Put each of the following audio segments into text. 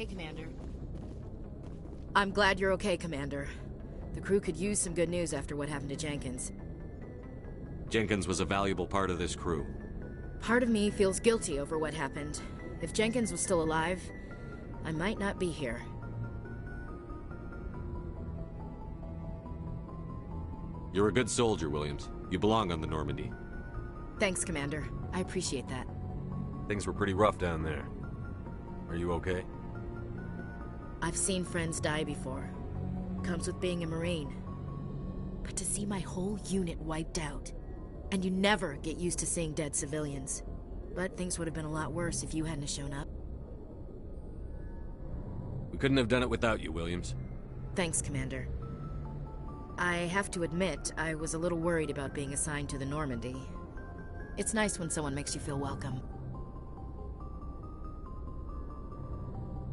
Hey, Commander. I'm glad you're okay, Commander. The crew could use some good news after what happened to Jenkins. Jenkins was a valuable part of this crew. Part of me feels guilty over what happened. If Jenkins was still alive, I might not be here. You're a good soldier, Williams. You belong on the Normandy. Thanks, Commander. I appreciate that. Things were pretty rough down there. Are you okay? I've seen friends die before. Comes with being a Marine. But to see my whole unit wiped out, and you never get used to seeing dead civilians. But things would have been a lot worse if you hadn't shown up. We couldn't have done it without you, Williams. Thanks, Commander. I have to admit, I was a little worried about being assigned to the Normandy. It's nice when someone makes you feel welcome.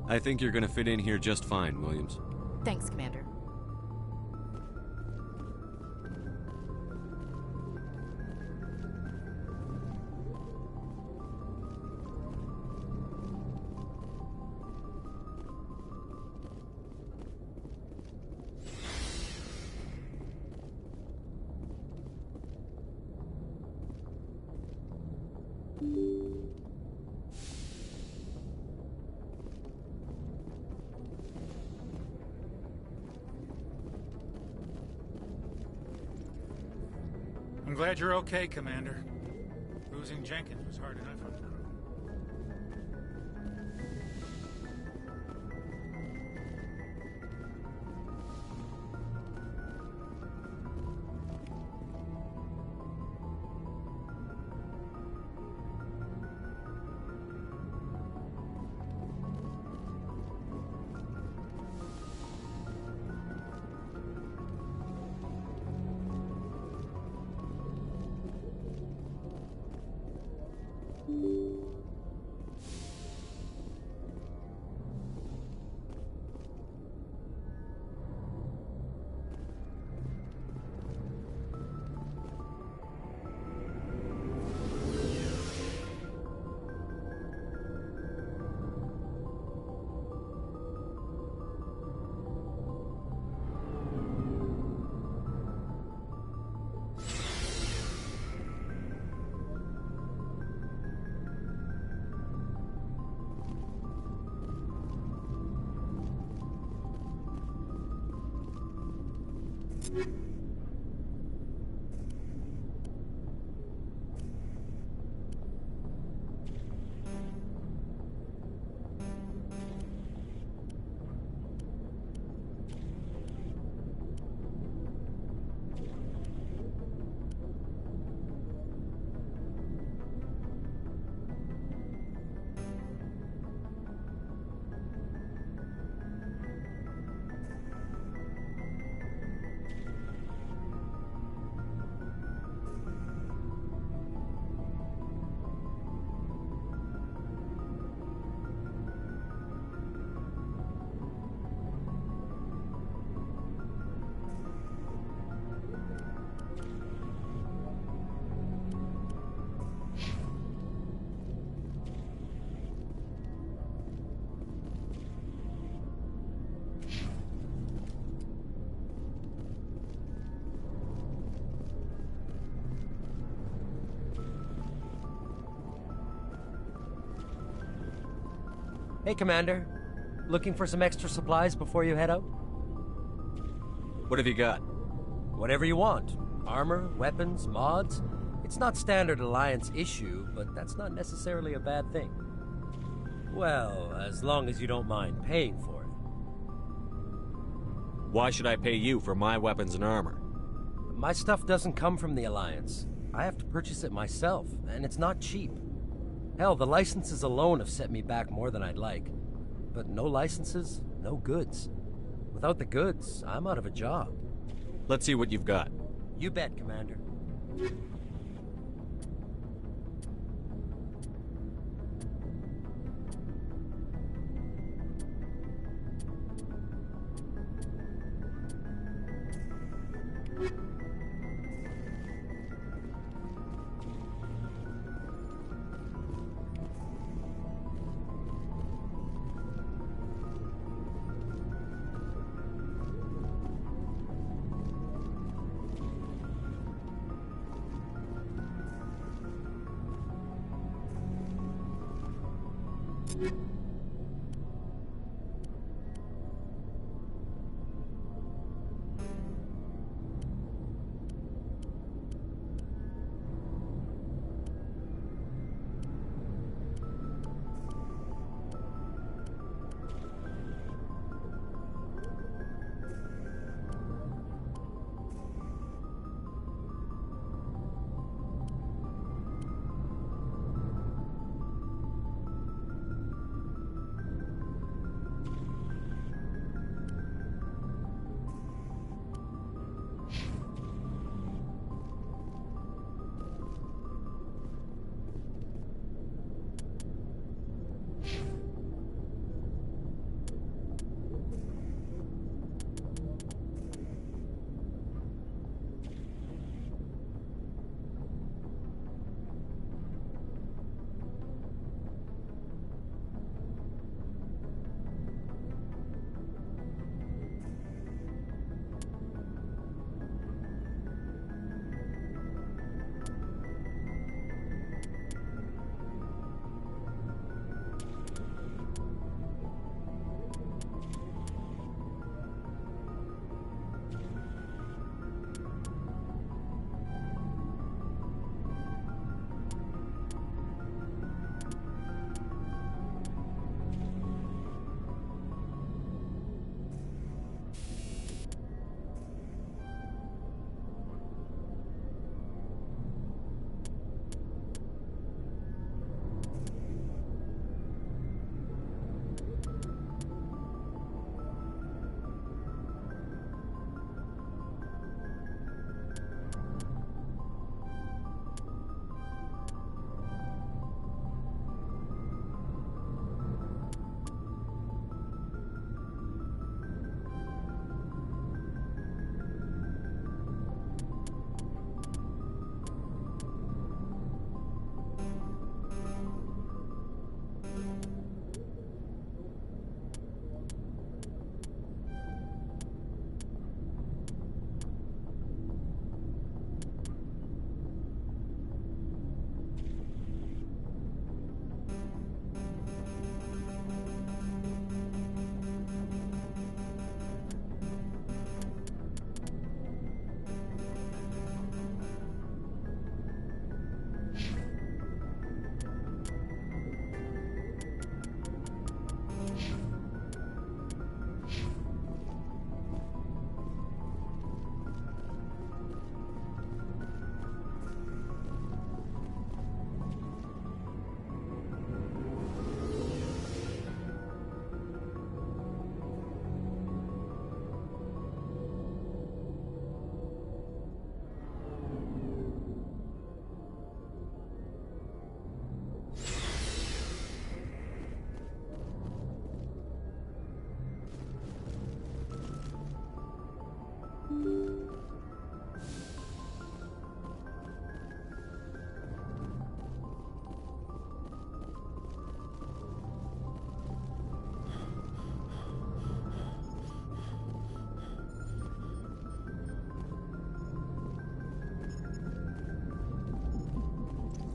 I think you're gonna fit in here just fine, Williams. Thanks, Commander. I'm glad you're okay, Commander. Losing Jenkins was hard enough on the crew. Hey, Commander. Looking for some extra supplies before you head out? What have you got? Whatever you want. Armor, weapons, mods. It's not standard Alliance issue, but that's not necessarily a bad thing. Well, as long as you don't mind paying for it. Why should I pay you for my weapons and armor? My stuff doesn't come from the Alliance. I have to purchase it myself, and it's not cheap. Hell, the licenses alone have set me back more than I'd like. But no licenses, no goods. Without the goods, I'm out of a job. Let's see what you've got. You bet, Commander.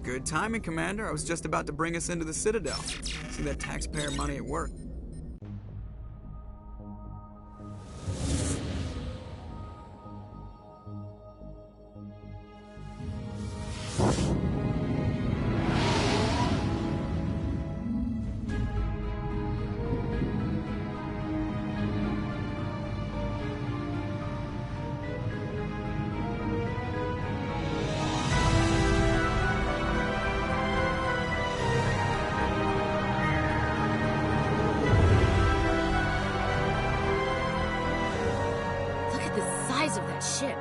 Good timing, Commander. I was just about to bring us into the Citadel. See that taxpayer money at work. Of that ship.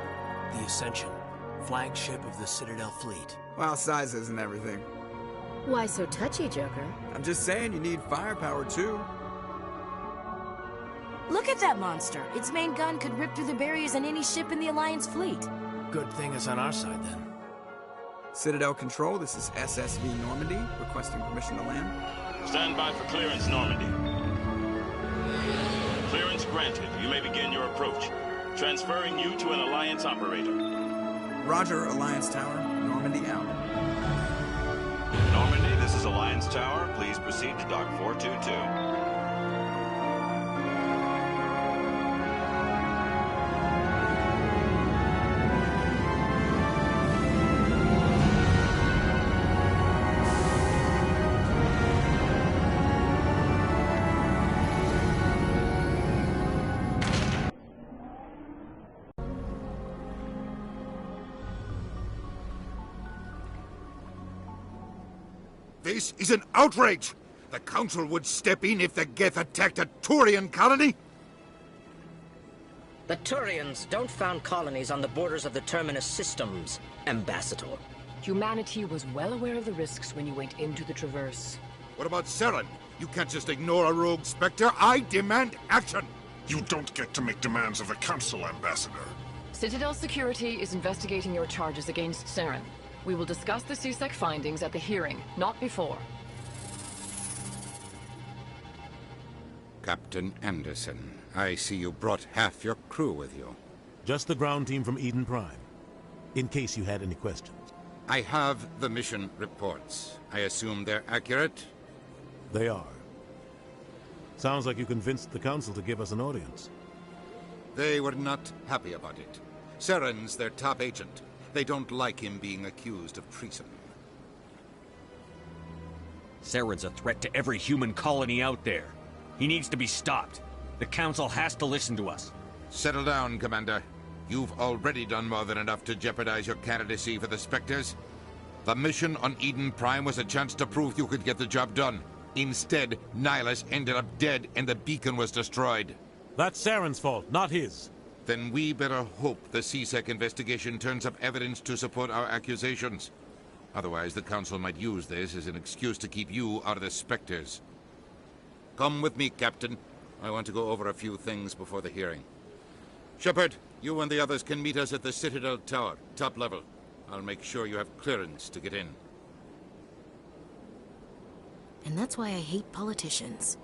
The Ascension, flagship of the Citadel fleet. Well, size isn't everything. Why so touchy, Joker? I'm just saying you need firepower too. Look at that monster. Its main gun could rip through the barriers in any ship in the Alliance fleet. Good thing it's on our side then. Citadel Control, this is SSV Normandy, requesting permission to land. Stand by for clearance, Normandy. Clearance granted. You may begin your approach. Transferring you to an Alliance operator. Roger, Alliance Tower. Normandy out. Normandy, this is is Alliance Tower. Please proceed to Dock 422. This is an outrage! The Council would step in if the Geth attacked a Turian colony? The Turians don't found colonies on the borders of the Terminus systems, Ambassador. Humanity was well aware of the risks when you went into the Traverse. What about Saren? You can't just ignore a rogue Spectre. I demand action! You don't get to make demands of the Council, Ambassador. Citadel Security is investigating your charges against Saren. We will discuss the CSEC findings at the hearing, not before. Captain Anderson, I see you brought half your crew with you. Just the ground team from Eden Prime, in case you had any questions. I have the mission reports. I assume they're accurate? They are. Sounds like you convinced the Council to give us an audience. They were not happy about it. Saren's their top agent. They don't like him being accused of treason. Saren's a threat to every human colony out there. He needs to be stopped. The Council has to listen to us. Settle down, Commander. You've already done more than enough to jeopardize your candidacy for the Spectres. The mission on Eden Prime was a chance to prove you could get the job done. Instead, Nihilus ended up dead and the beacon was destroyed. That's Saren's fault, not his. Then we better hope the CSEC investigation turns up evidence to support our accusations. Otherwise, the Council might use this as an excuse to keep you out of the Spectres. Come with me, Captain. I want to go over a few things before the hearing. Shepard, you and the others can meet us at the Citadel Tower, top level. I'll make sure you have clearance to get in. And that's why I hate politicians.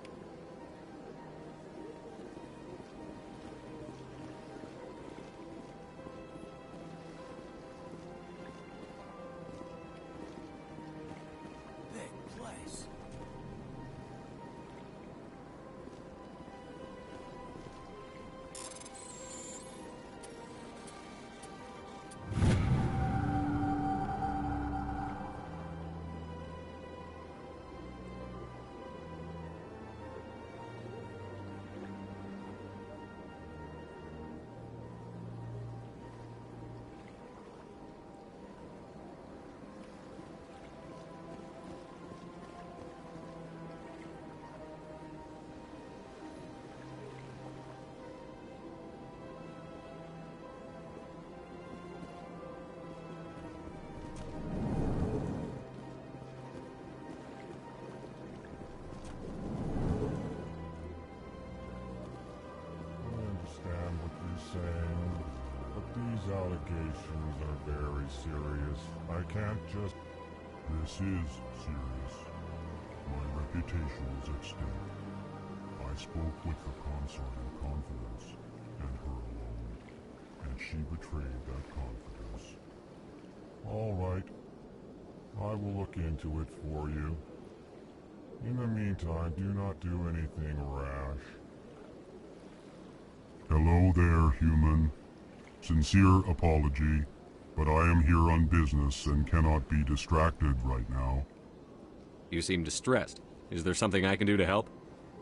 Saying, but these allegations are very serious. I can't just... This is serious. My reputation is at stake. I spoke with the consort in confidence, and her alone, and she betrayed that confidence. All right. I will look into it for you. In the meantime, do not do anything rash. Hello there, human. Sincere apology, but I am here on business and cannot be distracted right now. You seem distressed. Is there something I can do to help?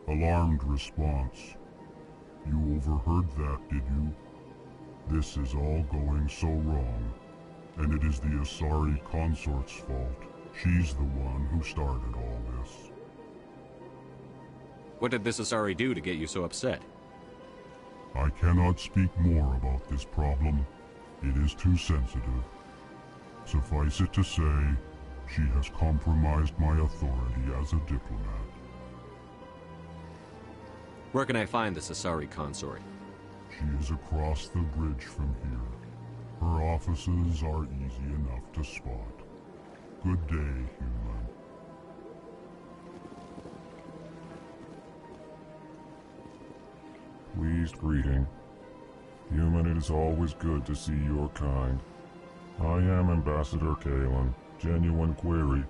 Alarmed response. You overheard that, did you? This is all going so wrong, and it is the Asari consort's fault. She's the one who started all this. What did this Asari do to get you so upset? I cannot speak more about this problem. It is too sensitive. Suffice it to say, she has compromised my authority as a diplomat. Where can I find this Asari consort? She is across the bridge from here. Her offices are easy enough to spot. Good day, human. Pleased greeting. Human, it is always good to see your kind. I am Ambassador Kalen, genuine query.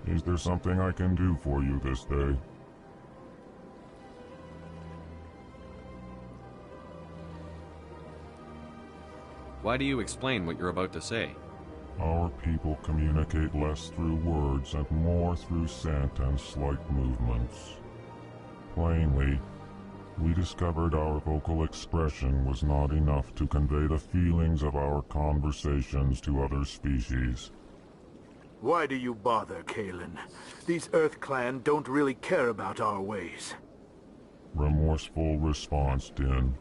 Is there something I can do for you this day? Why do you explain what you're about to say? Our people communicate less through words and more through scent and slight movements. Plainly, we discovered our vocal expression was not enough to convey the feelings of our conversations to other species. Why do you bother, Kalen? These Earth Clan don't really care about our ways. Remorseful response, Din.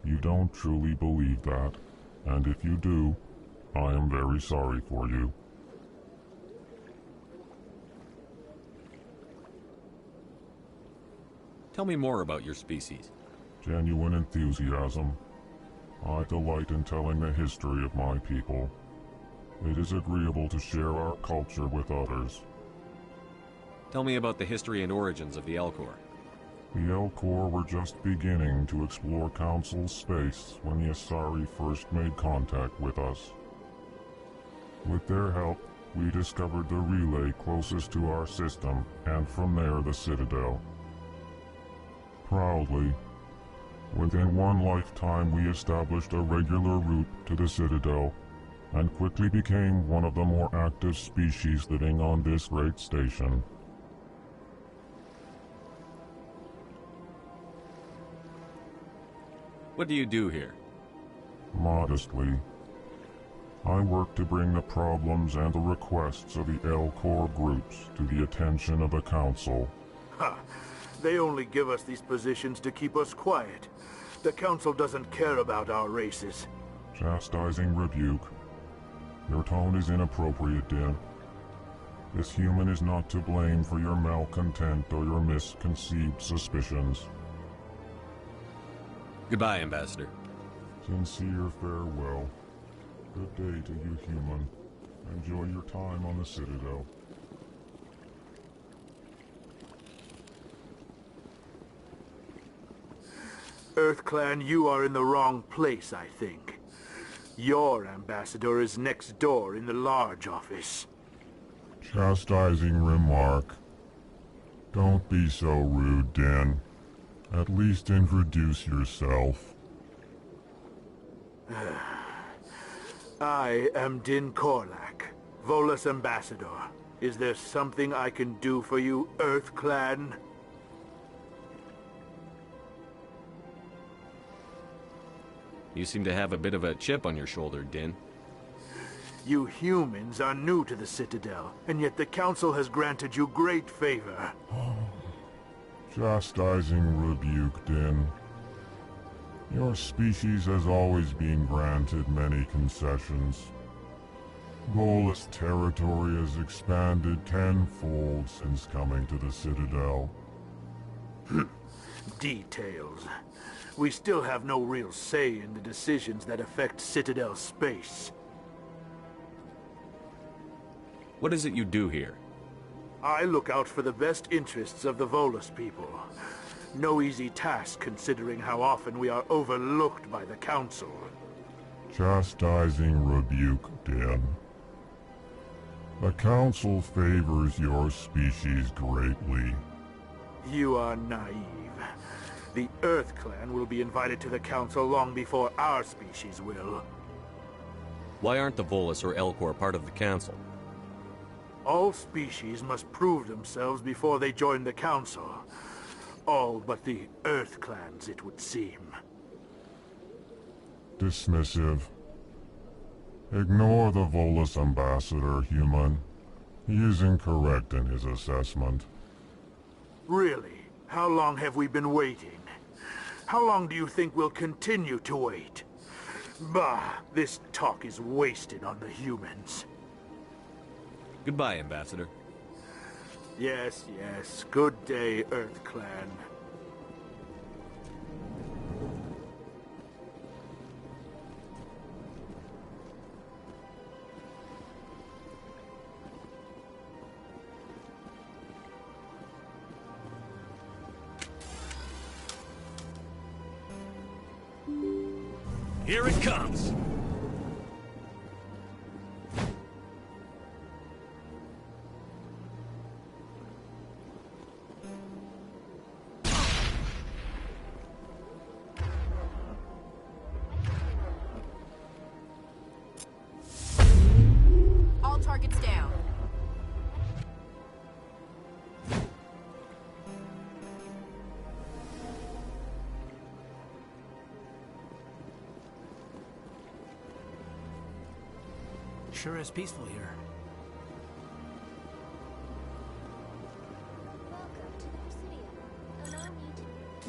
You don't truly believe that, and if you do, I am very sorry for you. Tell me more about your species. Genuine enthusiasm. I delight in telling the history of my people. It is agreeable to share our culture with others. Tell me about the history and origins of the Elcor. The Elcor were just beginning to explore Council space when the Asari first made contact with us. With their help, we discovered the relay closest to our system, and from there the Citadel. Proudly, within one lifetime we established a regular route to the Citadel, and quickly became one of the more active species living on this great station. What do you do here? Modestly, I work to bring the problems and the requests of the Elcor groups to the attention of the Council. Ha! They only give us these positions to keep us quiet. The Council doesn't care about our races. Chastising rebuke. Your tone is inappropriate, Din. This human is not to blame for your malcontent or your misconceived suspicions. Goodbye, Ambassador. Sincere farewell. Good day to you, human. Enjoy your time on the Citadel. Earth Clan, you are in the wrong place, I think. Your ambassador is next door in the large office. Chastising remark. Don't be so rude, Din. At least introduce yourself. I am Din Korlak, Volus ambassador. Is there something I can do for you, Earth Clan? You seem to have a bit of a chip on your shoulder, Din. You humans are new to the Citadel, and yet the Council has granted you great favor. Chastising rebuke, Din. Your species has always been granted many concessions. Volus territory has expanded tenfold since coming to the Citadel. Details. We still have no real say in the decisions that affect Citadel space. What is it you do here? I look out for the best interests of the Volus people. No easy task considering how often we are overlooked by the Council. Chastising rebuke, Din. The Council favors your species greatly. You are naive. The Earth Clan will be invited to the Council long before our species will. Why aren't the Volus or Elcor part of the Council? All species must prove themselves before they join the Council. All but the Earth Clans, it would seem. Dismissive. Ignore the Volus ambassador, human. He is incorrect in his assessment. Really? How long have we been waiting? How long do you think we'll continue to wait? Bah, this talk is wasted on the humans. Goodbye, Ambassador. Yes, yes. Good day, Earth Clan. Here it comes! Sure is peaceful here.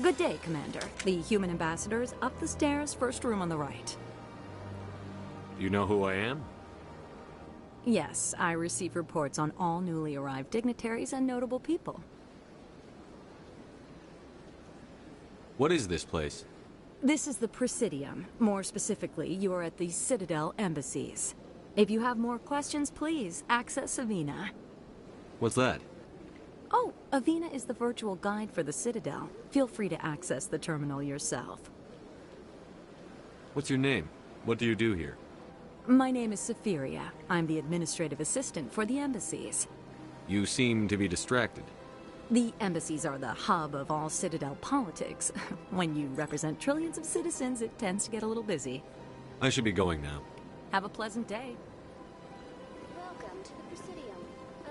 Good day, Commander. The human ambassador is up the stairs, first room on the right. Do you know who I am? Yes, I receive reports on all newly arrived dignitaries and notable people. What is this place? This is the Presidium. More specifically, you are at the Citadel embassies. If you have more questions, please access Avina. What's that? Oh, Avina is the virtual guide for the Citadel. Feel free to access the terminal yourself. What's your name? What do you do here? My name is Safiria. I'm the administrative assistant for the embassies. You seem to be distracted. The embassies are the hub of all Citadel politics. When you represent trillions of citizens, it tends to get a little busy. I should be going now. Have a pleasant day. Welcome to the Presidium.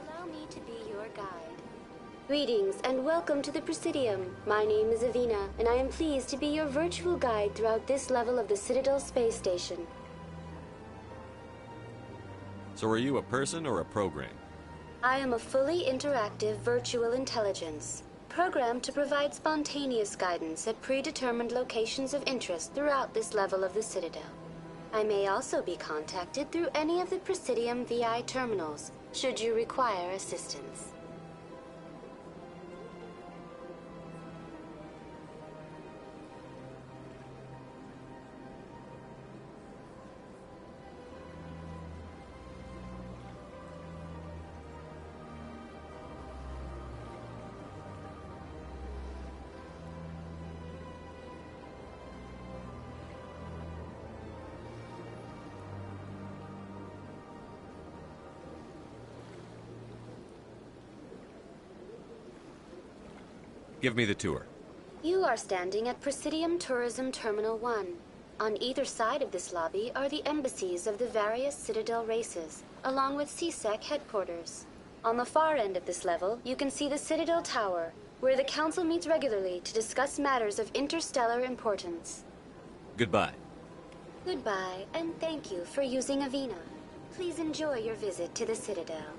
Allow me to be your guide. Greetings and welcome to the Presidium. My name is Avina, and I am pleased to be your virtual guide throughout this level of the Citadel space station. So are you a person or a program? I am a fully interactive virtual intelligence, programmed to provide spontaneous guidance at predetermined locations of interest throughout this level of the Citadel. I may also be contacted through any of the Presidium VI terminals, should you require assistance. Give me the tour. You are standing at Presidium Tourism Terminal 1. On either side of this lobby are the embassies of the various Citadel races, along with CSEC headquarters. On the far end of this level, you can see the Citadel Tower, where the Council meets regularly to discuss matters of interstellar importance. Goodbye. Goodbye, and thank you for using Avina. Please enjoy your visit to the Citadel.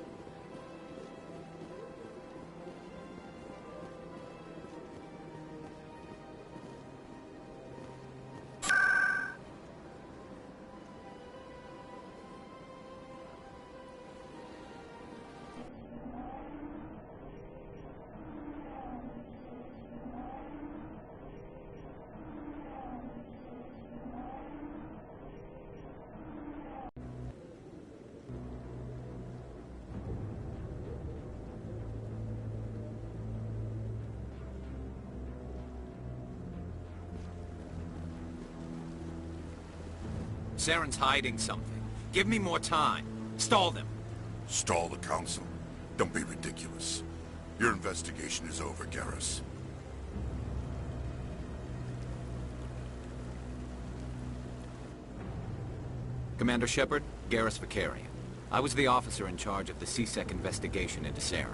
Saren's hiding something. Give me more time. Stall them. Stall the Council? Don't be ridiculous. Your investigation is over, Garrus. Commander Shepard, Garrus Vicarian. I was the officer in charge of the CSEC investigation into Saren.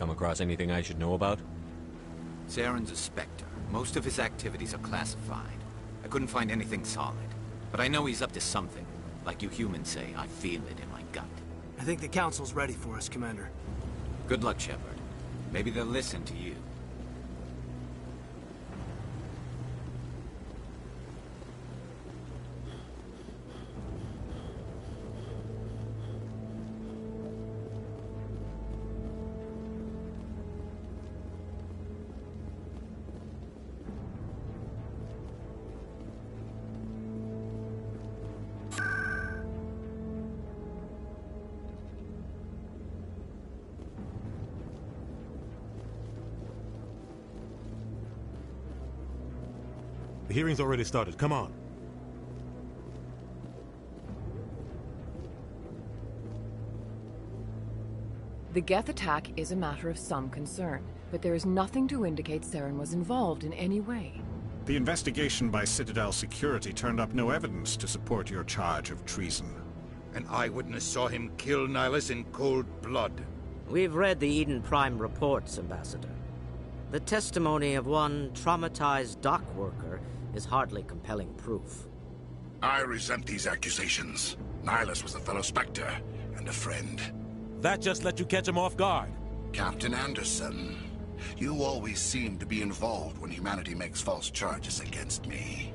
Come across anything I should know about? Saren's a Spectre. Most of his activities are classified. I couldn't find anything solid. But I know he's up to something. Like you humans say, I feel it in my gut. I think the Council's ready for us, Commander. Good luck, Shepard. Maybe they'll listen to you. The hearing's already started. Come on. The Geth attack is a matter of some concern, but there is nothing to indicate Saren was involved in any way. The investigation by Citadel Security turned up no evidence to support your charge of treason. An eyewitness saw him kill Nihilus in cold blood. We've read the Eden Prime reports, Ambassador. The testimony of one traumatized dock worker is hardly compelling proof. I resent these accusations. Nihilus was a fellow Spectre and a friend. That just let you catch him off guard. Captain Anderson, you always seem to be involved when humanity makes false charges against me.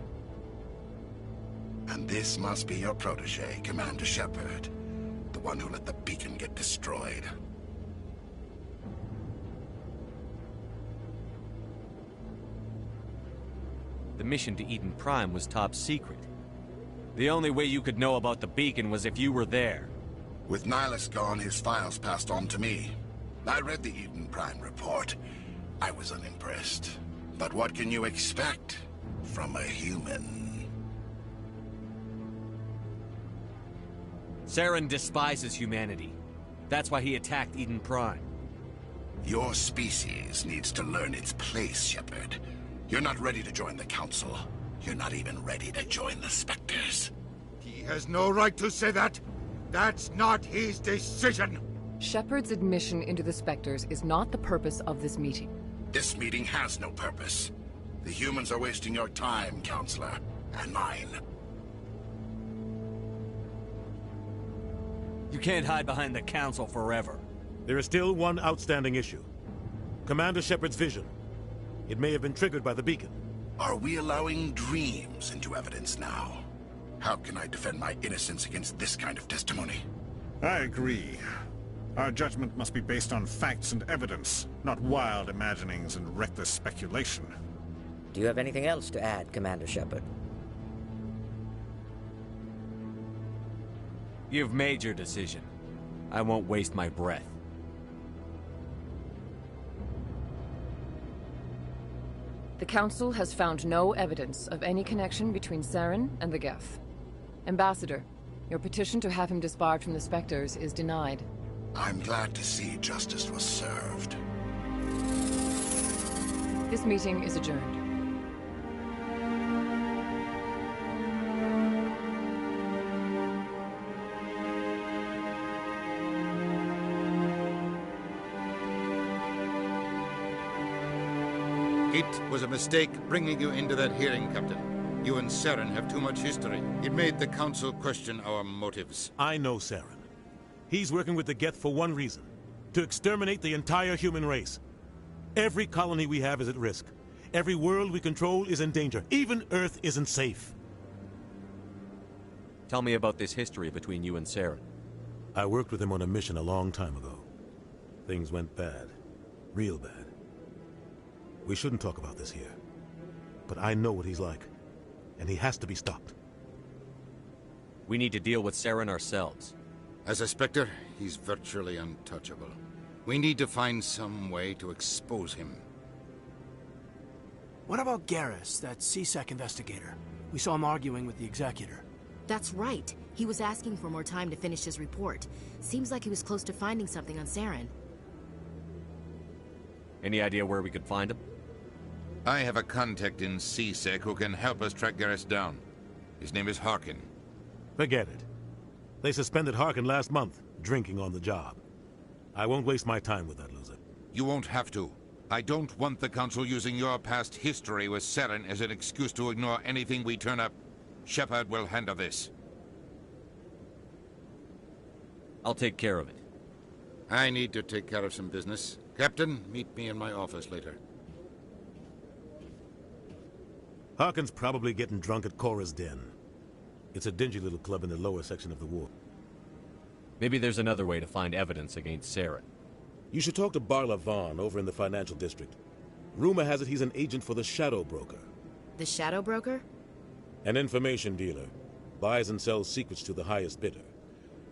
And this must be your protege, Commander Shepard, the one who let the beacon get destroyed. The mission to Eden Prime was top secret. The only way you could know about the beacon was if you were there. With Nihilus gone, his files passed on to me. I read the Eden Prime report. I was unimpressed. But what can you expect from a human? Saren despises humanity. That's why he attacked Eden Prime. Your species needs to learn its place, Shepard. You're not ready to join the Council. You're not even ready to join the Spectres. He has no right to say that. That's not his decision. Shepard's admission into the Spectres is not the purpose of this meeting. This meeting has no purpose. The humans are wasting your time, Counselor, and mine. You can't hide behind the Council forever. There is still one outstanding issue. Commander Shepard's vision. It may have been triggered by the beacon. Are we allowing dreams into evidence now? How can I defend my innocence against this kind of testimony? I agree. Our judgment must be based on facts and evidence, not wild imaginings and reckless speculation. Do you have anything else to add, Commander Shepard? You've made your decision. I won't waste my breath. The Council has found no evidence of any connection between Saren and the Geth. Ambassador, your petition to have him disbarred from the Spectres is denied. I'm glad to see justice was served. This meeting is adjourned. It was a mistake bringing you into that hearing, Captain. You and Saren have too much history. It made the Council question our motives. I know Saren. He's working with the Geth for one reason. To exterminate the entire human race. Every colony we have is at risk. Every world we control is in danger. Even Earth isn't safe. Tell me about this history between you and Saren. I worked with him on a mission a long time ago. Things went bad. Real bad. We shouldn't talk about this here. But I know what he's like. And he has to be stopped. We need to deal with Saren ourselves. As a Spectre, he's virtually untouchable. We need to find some way to expose him. What about Garrus, that CSEC investigator? We saw him arguing with the Executor. That's right. He was asking for more time to finish his report. Seems like he was close to finding something on Saren. Any idea where we could find him? I have a contact in CSEC who can help us track Garrus down. His name is Harkin. Forget it. They suspended Harkin last month, drinking on the job. I won't waste my time with that loser. You won't have to. I don't want the Council using your past history with Saren as an excuse to ignore anything we turn up. Shepard will handle this. I'll take care of it. I need to take care of some business. Captain, meet me in my office later. Harkin's probably getting drunk at Cora's Den. It's a dingy little club in the lower section of the wharf. Maybe there's another way to find evidence against Saren. You should talk to Barla Vaughn over in the financial district. Rumor has it he's an agent for the Shadow Broker. The Shadow Broker? An information dealer. Buys and sells secrets to the highest bidder.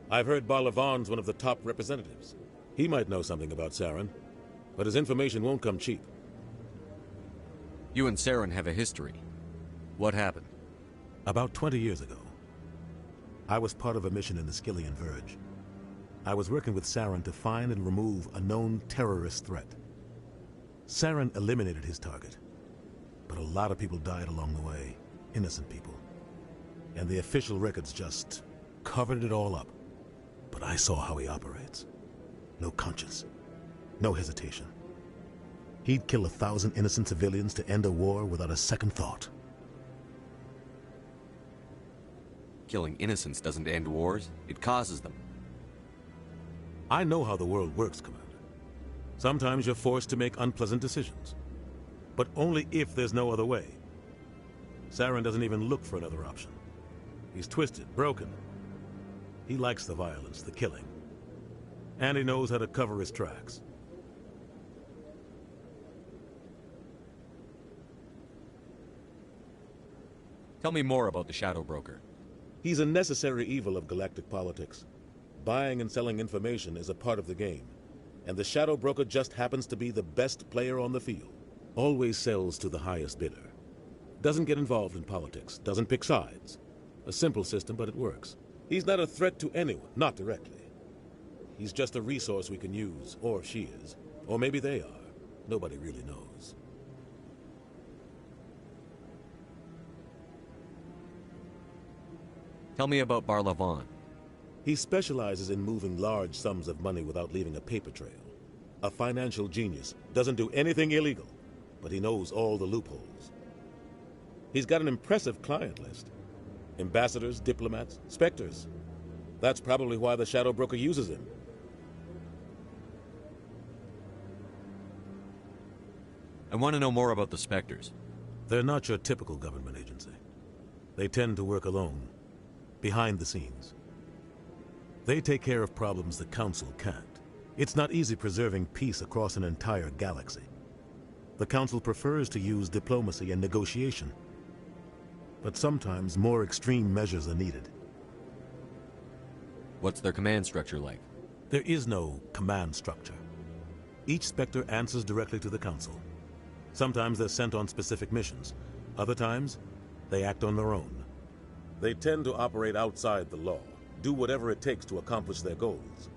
I've heard Barla Vaughn's one of the top representatives. He might know something about Saren, but his information won't come cheap. You and Saren have a history. What happened? About 20 years ago, I was part of a mission in the Skillian Verge. I was working with Saren to find and remove a known terrorist threat. Saren eliminated his target, but a lot of people died along the way, innocent people. And the official records just covered it all up. But I saw how he operates. No conscience, no hesitation. He'd kill 1,000 innocent civilians to end a war without a second thought. Killing innocents doesn't end wars, it causes them. I know how the world works, Commander. Sometimes you're forced to make unpleasant decisions. But only if there's no other way. Saren doesn't even look for another option. He's twisted, broken. He likes the violence, the killing. And he knows how to cover his tracks. Tell me more about the Shadow Broker. He's a necessary evil of galactic politics. Buying and selling information is a part of the game. And the Shadow Broker just happens to be the best player on the field. Always sells to the highest bidder. Doesn't get involved in politics, doesn't pick sides. A simple system, but it works. He's not a threat to anyone, not directly. He's just a resource we can use, or she is. Or maybe they are. Nobody really knows. Tell me about Barla Vaughn. He specializes in moving large sums of money without leaving a paper trail. A financial genius, doesn't do anything illegal, but he knows all the loopholes. He's got an impressive client list. Ambassadors, diplomats, specters. That's probably why the Shadow Broker uses him. I want to know more about the Spectres. They're not your typical government agency. They tend to work alone, behind the scenes. They take care of problems the Council can't. It's not easy preserving peace across an entire galaxy. The Council prefers to use diplomacy and negotiation. But sometimes more extreme measures are needed. What's their command structure like? There is no command structure. Each Spectre answers directly to the Council. Sometimes they're sent on specific missions. Other times, they act on their own. They tend to operate outside the law, do whatever it takes to accomplish their goals.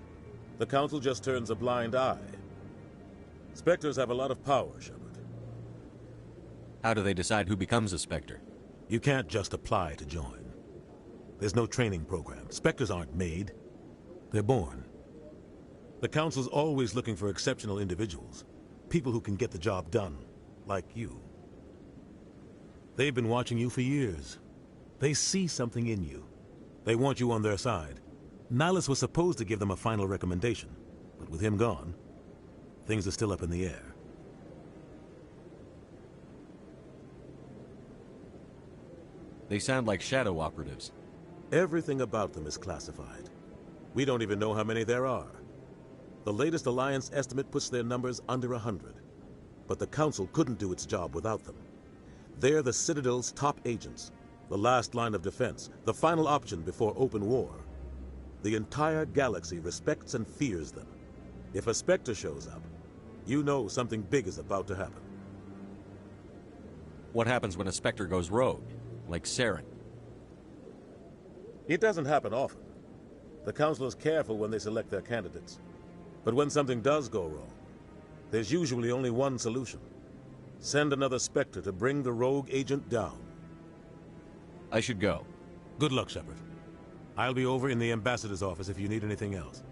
The Council just turns a blind eye. Spectres have a lot of power, Shepard. How do they decide who becomes a Spectre? You can't just apply to join. There's no training program. Spectres aren't made. They're born. The Council's always looking for exceptional individuals. People who can get the job done. Like you. They've been watching you for years. They see something in you. They want you on their side. Nihilus was supposed to give them a final recommendation, but with him gone, things are still up in the air. They sound like shadow operatives. Everything about them is classified. We don't even know how many there are. The latest Alliance estimate puts their numbers under 100. But the Council couldn't do its job without them. They're the Citadel's top agents, the last line of defense, the final option before open war. The entire galaxy respects and fears them. If a Spectre shows up, you know something big is about to happen. What happens when a Spectre goes rogue, like Saren? It doesn't happen often. The Council is careful when they select their candidates. But when something does go wrong, there's usually only one solution. Send another Spectre to bring the rogue agent down. I should go. Good luck, Shepard. I'll be over in the Ambassador's office if you need anything else.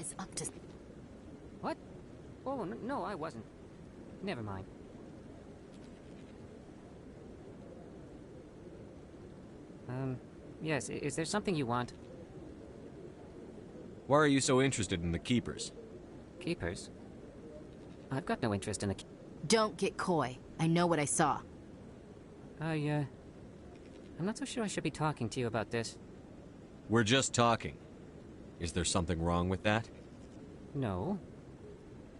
was up to... What? Oh, no, I wasn't. Never mind. Yes, is there something you want? Why are you so interested in the Keepers? Keepers? I've got no interest in the... Don't get coy. I know what I saw. I'm not so sure I should be talking to you about this. We're just talking. Is there something wrong with that? No.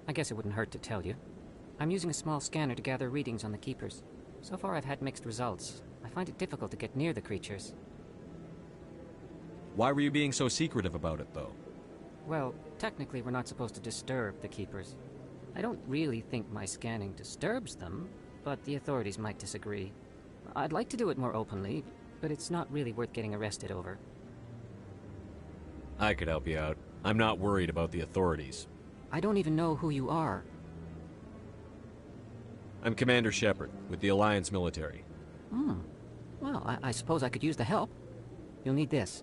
I guess it wouldn't hurt to tell you. I'm using a small scanner to gather readings on the Keepers. So far I've had mixed results. I find it difficult to get near the creatures. Why were you being so secretive about it, though? Well, technically we're not supposed to disturb the Keepers. I don't really think my scanning disturbs them, but the authorities might disagree. I'd like to do it more openly, but it's not really worth getting arrested over. I could help you out. I'm not worried about the authorities. I don't even know who you are. I'm Commander Shepard, with the Alliance military. Well, I suppose I could use the help. You'll need this.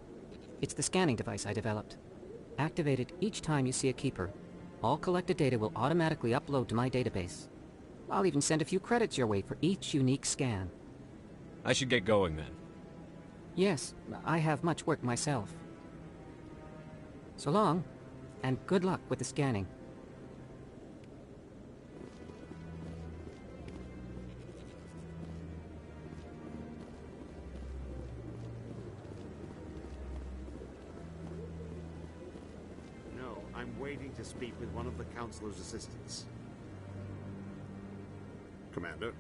It's the scanning device I developed. Activate it each time you see a Keeper. All collected data will automatically upload to my database. I'll even send a few credits your way for each unique scan. I should get going then. Yes, I have much work myself. So long, and good luck with the scanning. No, I'm waiting to speak with one of the Councilor's assistants. Commander?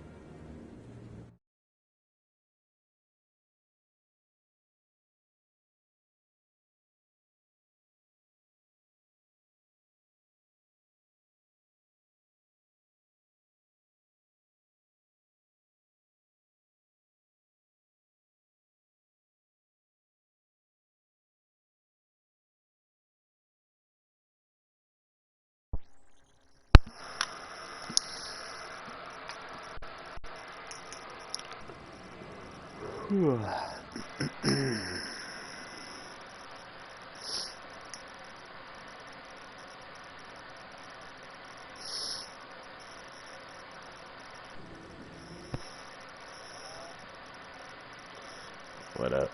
What up?